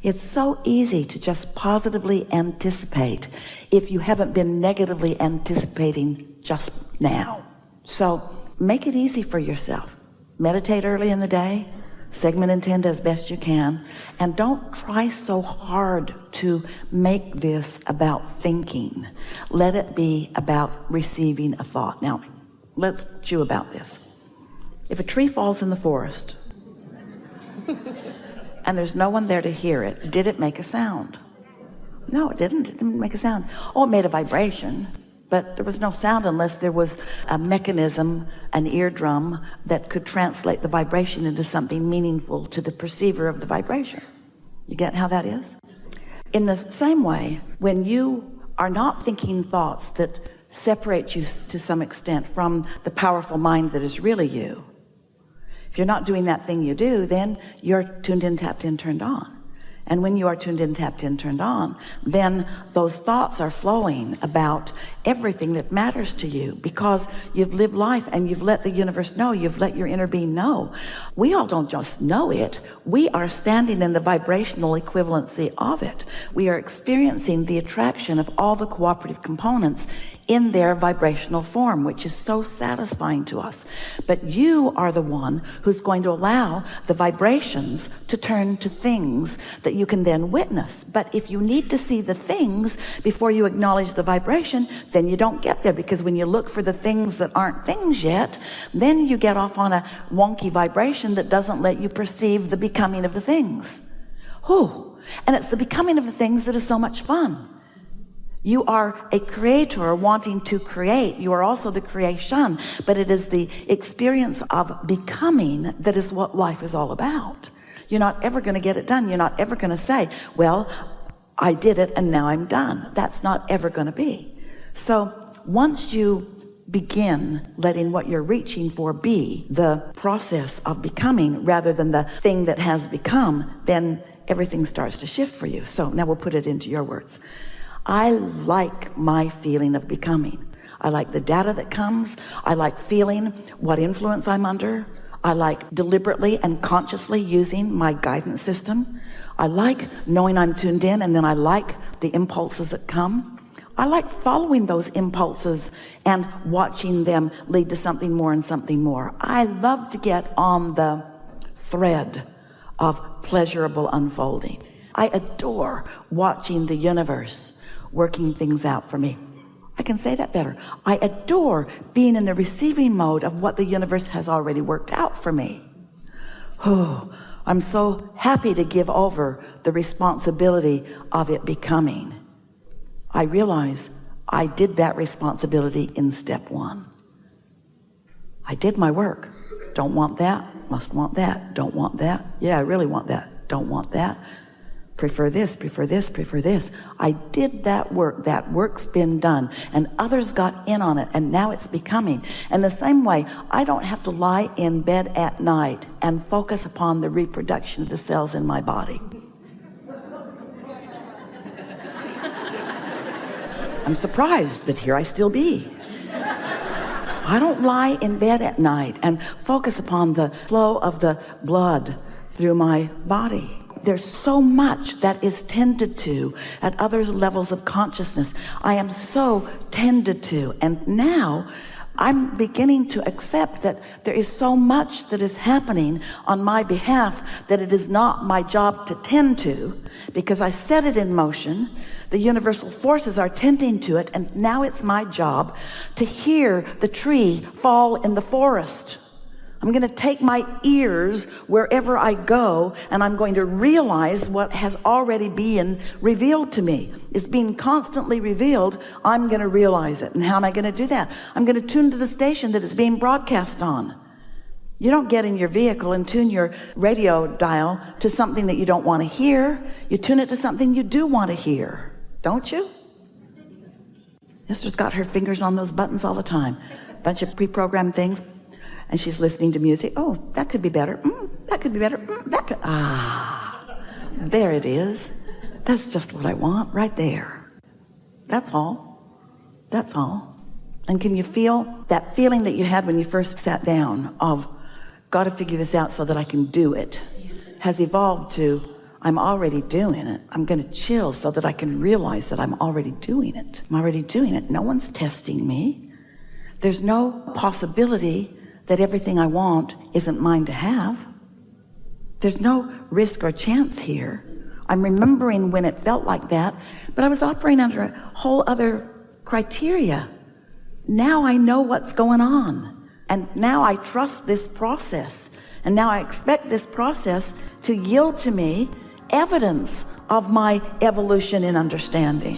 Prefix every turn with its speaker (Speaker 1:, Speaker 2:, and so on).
Speaker 1: It's so easy to just positively anticipate if you haven't been negatively anticipating just now. So make it easy for yourself. Meditate early in the day, segment intend as best you can, and don't try so hard to make this about thinking. Let it be about receiving a thought. Now, let's chew about this. If a tree falls in the forest and there's no one there to hear it, did it make a sound? No, it didn't. It didn't make a sound. Oh, it made a vibration, but there was no sound unless there was a mechanism, an eardrum, that could translate the vibration into something meaningful to the perceiver of the vibration. You get how that is? In the same way, when you are not thinking thoughts that separate you to some extent from the powerful mind that is really you, if you're not doing that thing you do, then you're tuned in, tapped in, turned on. And when you are tuned in, tapped in, turned on, then those thoughts are flowing about everything that matters to you, because you've lived life and you've let the universe know, you've let your inner being know. We all don't just know it. We are standing in the vibrational equivalency of it. We are experiencing the attraction of all the cooperative components in their vibrational form, which is so satisfying to us. But you are the one who's going to allow the vibrations to turn to things that you can then witness. But if you need to see the things before you acknowledge the vibration, then you don't get there, because when you look for the things that aren't things yet, then you get off on a wonky vibration that doesn't let you perceive the becoming of the things. And it's the becoming of the things that is so much fun. You are a creator wanting to create. You are also the creation, but it is the experience of becoming that is what life is all about. You're not ever going to get it done. You're not ever going to say, well, I did it and now I'm done. That's not ever going to be. So once you begin letting what you're reaching for be the process of becoming rather than the thing that has become, then everything starts to shift for you. So now we'll put it into your words. I like my feeling of becoming. I like the data that comes. I like feeling what influence I'm under. I like deliberately and consciously using my guidance system. I like knowing I'm tuned in, and then I like the impulses that come. I like following those impulses and watching them lead to something more and something more. I love to get on the thread of pleasurable unfolding. I adore watching the universe working things out for me. I can say that better. I adore being in the receiving mode of what the universe has already worked out for me. I'm so happy to give over the responsibility of it becoming. I realize I did that responsibility in step one. I did my work. Don't want that, must want that, don't want that. Yeah, I really want that, don't want that. Prefer this, prefer this, prefer this. I did that work. That work's been done, and others got in on it, and now it's becoming. And the same way, I don't have to lie in bed at night and focus upon the reproduction of the cells in my body. I'm surprised that here I still be. I don't lie in bed at night and focus upon the flow of the blood through my body. There's so much that is tended to at other levels of consciousness. I am so tended to, and now I'm beginning to accept that there is so much that is happening on my behalf that it is not my job to tend to, because I set it in motion. The universal forces are tending to it, and now it's my job to hear the tree fall in the forest. I'm going to take my ears wherever I go, and I'm going to realize what has already been revealed to me. It's being constantly revealed. I'm going to realize it. And how am I going to do that? I'm going to tune to the station that it's being broadcast on. You don't get in your vehicle and tune your radio dial to something that you don't want to hear. You tune it to something you do want to hear, don't you? Esther's got her fingers on those buttons all the time. A bunch of pre-programmed things. And she's listening to music. Oh, that could be better. That could be better. That could. There it is. That's just what I want right there. That's all. That's all. And can you feel that feeling that you had when you first sat down of, got to figure this out so that I can do it, has evolved to, I'm already doing it. I'm going to chill so that I can realize that I'm already doing it. I'm already doing it. No one's testing me. There's no possibility that everything I want isn't mine to have. There's no risk or chance here. I'm remembering when it felt like that, but I was operating under a whole other criteria. Now I know what's going on, and now I trust this process, and now I expect this process to yield to me evidence of my evolution in understanding.